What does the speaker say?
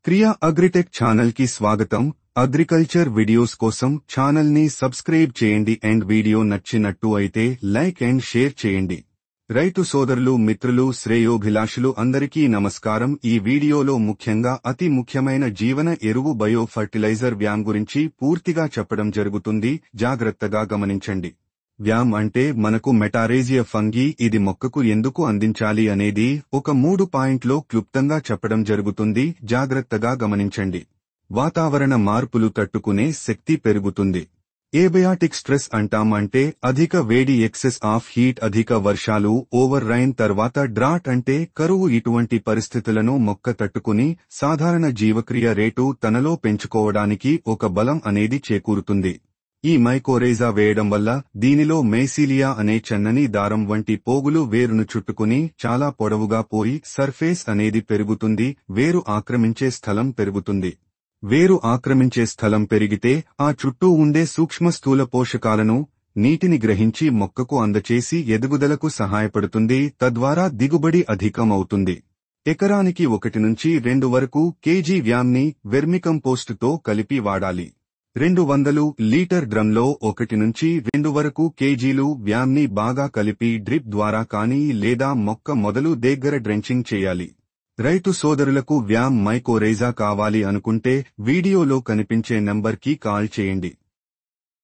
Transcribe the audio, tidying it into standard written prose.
క్రియా agritech channel కి స్వాగతం. అగ్రికల్చర్ వీడియోస్ కోసం ఛానల్ ని సబ్స్క్రైబ్ చేయండి అండ్ వీడియో నచ్చినట్టు అయితే లైక్ అండ్ షేర్ చేయండి. రైతు సోదరులు, మిత్రులు, శ్రేయోభిలాషులు అందరికీ నమస్కారం. ఈ వీడియోలో ముఖ్యంగా అతి ముఖ్యమైన జీవన ఎరువు బయో ఫర్టిలైజర్ వ్యామ్ గురించి పూర్తిగా చెప్పడం జరుగుతుంది. జాగ్రత్తగా గమనించండి. వ్యామ్ అంటే మనకు మెటారేజియా ఫంగీ, ఇది మొక్కకు ఎందుకు అందించాలి అనేది ఒక 3 పాయింట్లో క్లుప్తంగా చెప్పడం జరుగుతుంది. జాగ్రత్తగా గమనించండి. వాతావరణ మార్పులు తట్టుకునే శక్తి పెరుగుతుంది. ఏబయాటిక్ స్ట్రెస్ అంటాం, అంటే అధిక వేడి, ఎక్సెస్ ఆఫ్ హీట్, అధిక వర్షాలు, ఓవర్ రైన్, తర్వాత డ్రాట్ అంటే కరువు. ఇటువంటి పరిస్థితులను మొక్క తట్టుకుని సాధారణ జీవక్రియ రేటు తనలో పెంచుకోవడానికి ఒక బలం అనేది చేకూరుతుంది. ఈ మైకోరైజా వేయడం వల్ల దీనిలో మైసీలియా అనే చన్నని దారం వంటి పోగులు వేరును చుట్టుకుని చాలా పొడవుగా పోయి సర్ఫేస్ అనేది పెరుగుతుంది. వేరు ఆక్రమించే స్థలం పెరుగుతుంది. వేరు ఆక్రమించే స్థలం పెరిగితే ఆ చుట్టూ ఉండే సూక్ష్మ స్థూల పోషకాలను, నీటిని గ్రహించి మొక్కకు అందచేసి ఎదుగుదలకు సహాయపడుతుంది. తద్వారా దిగుబడి అధికం అవుతుంది. ఎకరానికి 1 నుంచి 2 వరకు కేజీ వ్యామ్ని వెర్మికంపోస్టుతో కలిపి వాడాలి. 200 లీటర్ డ్రమ్లో 1 నుంచి 2 వరకు కేజీలు వ్యామ్ని బాగా కలిపి డ్రిప్ ద్వారా కానీ లేదా మొక్క మొదలు దగ్గర డ్రెంచింగ్ చేయాలి. రైతు సోదరులకు వ్యామ్ మైకోరైజా కావాలి అనుకుంటే వీడియోలో కనిపించే నంబర్కి కాల్ చేయండి.